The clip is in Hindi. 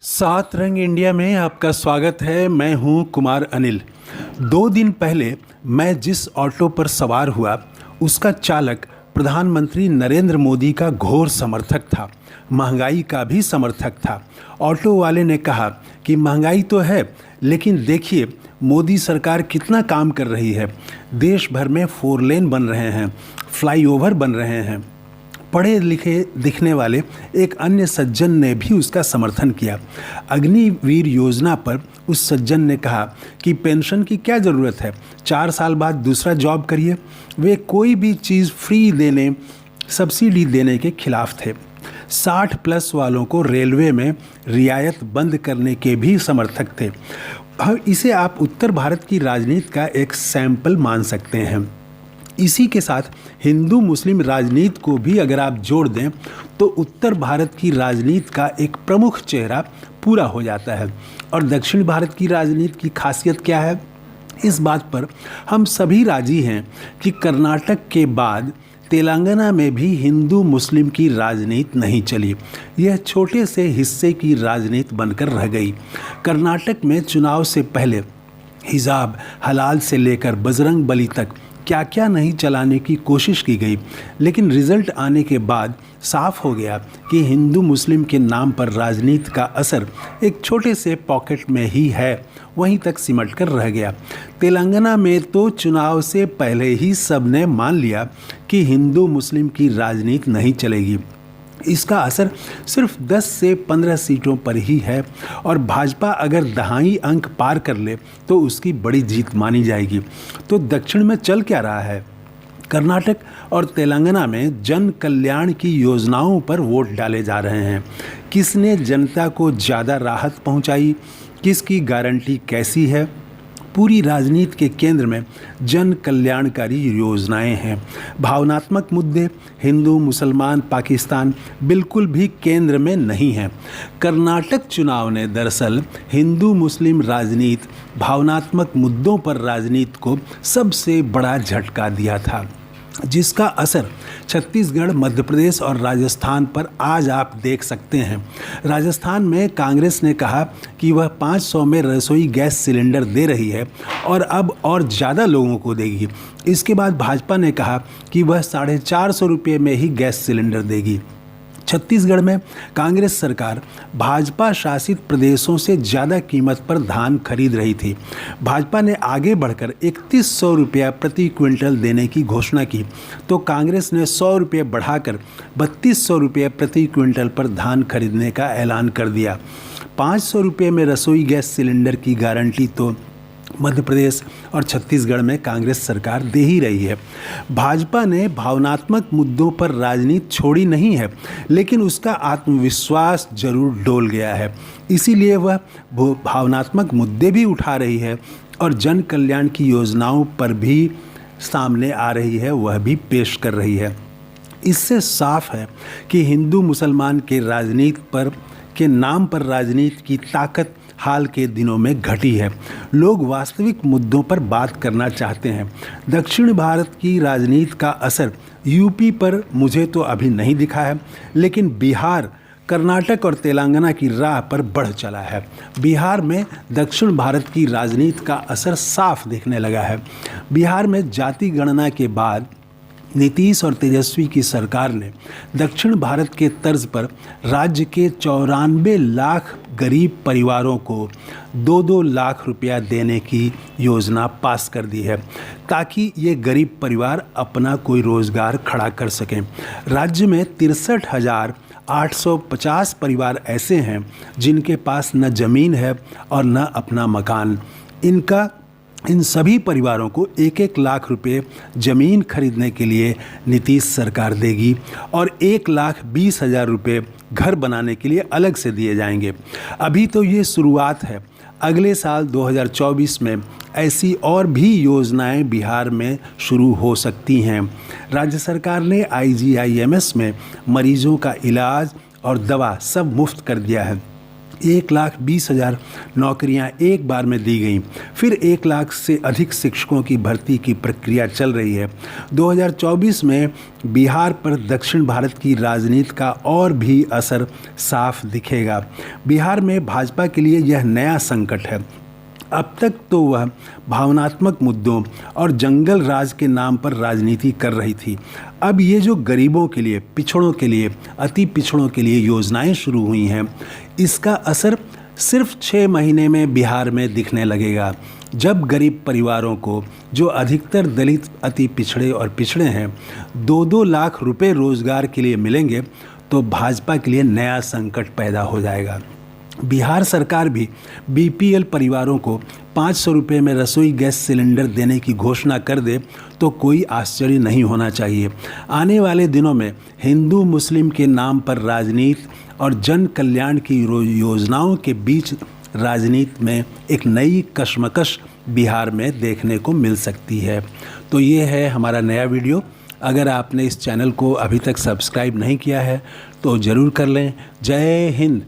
सात रंग इंडिया में आपका स्वागत है। मैं हूं कुमार अनिल। 2 दिन पहले मैं जिस ऑटो पर सवार हुआ उसका चालक प्रधानमंत्री नरेंद्र मोदी का घोर समर्थक था, महंगाई का भी समर्थक था। ऑटो वाले ने कहा कि महंगाई तो है, लेकिन देखिए मोदी सरकार कितना काम कर रही है। देश भर में 4 लेन बन रहे हैं, फ्लाईओवर बन रहे हैं। पढ़े लिखे दिखने वाले एक अन्य सज्जन ने भी उसका समर्थन किया। अग्निवीर योजना पर उस सज्जन ने कहा कि पेंशन की क्या ज़रूरत है, 4 साल बाद दूसरा जॉब करिए। वे कोई भी चीज़ फ्री देने, सब्सिडी देने के खिलाफ थे। 60+ वालों को रेलवे में रियायत बंद करने के भी समर्थक थे। इसे आप उत्तर भारत की राजनीति का एक सैंपल मान सकते हैं। इसी के साथ हिंदू मुस्लिम राजनीति को भी अगर आप जोड़ दें तो उत्तर भारत की राजनीति का एक प्रमुख चेहरा पूरा हो जाता है। और दक्षिण भारत की राजनीति की खासियत क्या है, इस बात पर हम सभी राजी हैं कि कर्नाटक के बाद तेलंगाना में भी हिंदू मुस्लिम की राजनीति नहीं चली। यह छोटे से हिस्से की राजनीति बनकर रह गई। कर्नाटक में चुनाव से पहले हिजाब, हलाल से लेकर बजरंग बली तक क्या क्या नहीं चलाने की कोशिश की गई, लेकिन रिजल्ट आने के बाद साफ हो गया कि हिंदू मुस्लिम के नाम पर राजनीति का असर एक छोटे से पॉकेट में ही है, वहीं तक सिमट कर रह गया। तेलंगाना में तो चुनाव से पहले ही सबने मान लिया कि हिंदू मुस्लिम की राजनीति नहीं चलेगी। इसका असर सिर्फ 10 से 15 सीटों पर ही है और भाजपा अगर दहाई अंक पार कर ले तो उसकी बड़ी जीत मानी जाएगी। तो दक्षिण में चल क्या रहा है? कर्नाटक और तेलंगाना में जन कल्याण की योजनाओं पर वोट डाले जा रहे हैं। किसने जनता को ज़्यादा राहत पहुंचाई, किसकी गारंटी कैसी है? पूरी राजनीति के केंद्र में जन कल्याणकारी योजनाएं हैं। भावनात्मक मुद्दे हिंदू मुसलमान पाकिस्तान बिल्कुल भी केंद्र में नहीं हैं। कर्नाटक चुनाव ने दरअसल हिंदू मुस्लिम राजनीति, भावनात्मक मुद्दों पर राजनीति को सबसे बड़ा झटका दिया था, जिसका असर छत्तीसगढ़, मध्य प्रदेश और राजस्थान पर आज आप देख सकते हैं। राजस्थान में कांग्रेस ने कहा कि वह 500 में रसोई गैस सिलेंडर दे रही है और अब और ज़्यादा लोगों को देगी। इसके बाद भाजपा ने कहा कि वह 450 रुपये में ही गैस सिलेंडर देगी। छत्तीसगढ़ में कांग्रेस सरकार भाजपा शासित प्रदेशों से ज़्यादा कीमत पर धान खरीद रही थी। भाजपा ने आगे बढ़कर 3100 रुपया प्रति क्विंटल देने की घोषणा की, तो कांग्रेस ने 100 रुपये बढ़ाकर 3200 रुपये प्रति क्विंटल पर धान खरीदने का ऐलान कर दिया। 500 रुपये में रसोई गैस सिलेंडर की गारंटी तो मध्य प्रदेश और छत्तीसगढ़ में कांग्रेस सरकार दे ही रही है। भाजपा ने भावनात्मक मुद्दों पर राजनीति छोड़ी नहीं है, लेकिन उसका आत्मविश्वास जरूर डोल गया है। इसीलिए वह भावनात्मक मुद्दे भी उठा रही है और जन कल्याण की योजनाओं पर भी सामने आ रही है, वह भी पेश कर रही है। इससे साफ है कि हिंदू मुसलमान के राजनीति पर के नाम पर राजनीति की ताकत हाल के दिनों में घटी है। लोग वास्तविक मुद्दों पर बात करना चाहते हैं। दक्षिण भारत की राजनीति का असर यूपी पर मुझे तो अभी नहीं दिखा है, लेकिन बिहार, कर्नाटक और तेलंगाना की राह पर बढ़ चला है। बिहार में दक्षिण भारत की राजनीति का असर साफ दिखने लगा है। बिहार में जाति गणना के बाद नीतीश और तेजस्वी की सरकार ने दक्षिण भारत के तर्ज पर राज्य के 94 लाख गरीब परिवारों को 2-2 लाख रुपया देने की योजना पास कर दी है, ताकि ये गरीब परिवार अपना कोई रोजगार खड़ा कर सकें। राज्य में 63,850 परिवार ऐसे हैं जिनके पास न ज़मीन है और न अपना मकान। इन सभी परिवारों को 1-1 लाख रुपए ज़मीन खरीदने के लिए नीतीश सरकार देगी और 1,20,000 रुपये घर बनाने के लिए अलग से दिए जाएंगे। अभी तो ये शुरुआत है। अगले साल 2024 में ऐसी और भी योजनाएं बिहार में शुरू हो सकती हैं। राज्य सरकार ने IGIMS में मरीजों का इलाज और दवा सब मुफ्त कर दिया है। 1,20,000 नौकरियां एक बार में दी गईं। फिर 1 लाख से अधिक शिक्षकों की भर्ती की प्रक्रिया चल रही है। 2024 में बिहार पर दक्षिण भारत की राजनीति का और भी असर साफ दिखेगा। बिहार में भाजपा के लिए यह नया संकट है। अब तक तो वह भावनात्मक मुद्दों और जंगल राज के नाम पर राजनीति कर रही थी। अब ये जो गरीबों के लिए, पिछड़ों के लिए, अति पिछड़ों के लिए योजनाएं शुरू हुई हैं, इसका असर सिर्फ 6 महीने में बिहार में दिखने लगेगा। जब गरीब परिवारों को, जो अधिकतर दलित, अति पिछड़े और पिछड़े हैं, 2-2 लाख रुपए रोजगार के लिए मिलेंगे तो भाजपा के लिए नया संकट पैदा हो जाएगा। बिहार सरकार भी बीपीएल परिवारों को 500 रुपये में रसोई गैस सिलेंडर देने की घोषणा कर दे तो कोई आश्चर्य नहीं होना चाहिए। आने वाले दिनों में हिंदू मुस्लिम के नाम पर राजनीति और जन कल्याण की योजनाओं के बीच राजनीति में एक नई कशमकश बिहार में देखने को मिल सकती है। तो ये है हमारा नया वीडियो। अगर आपने इस चैनल को अभी तक सब्सक्राइब नहीं किया है तो ज़रूर कर लें। जय हिंद।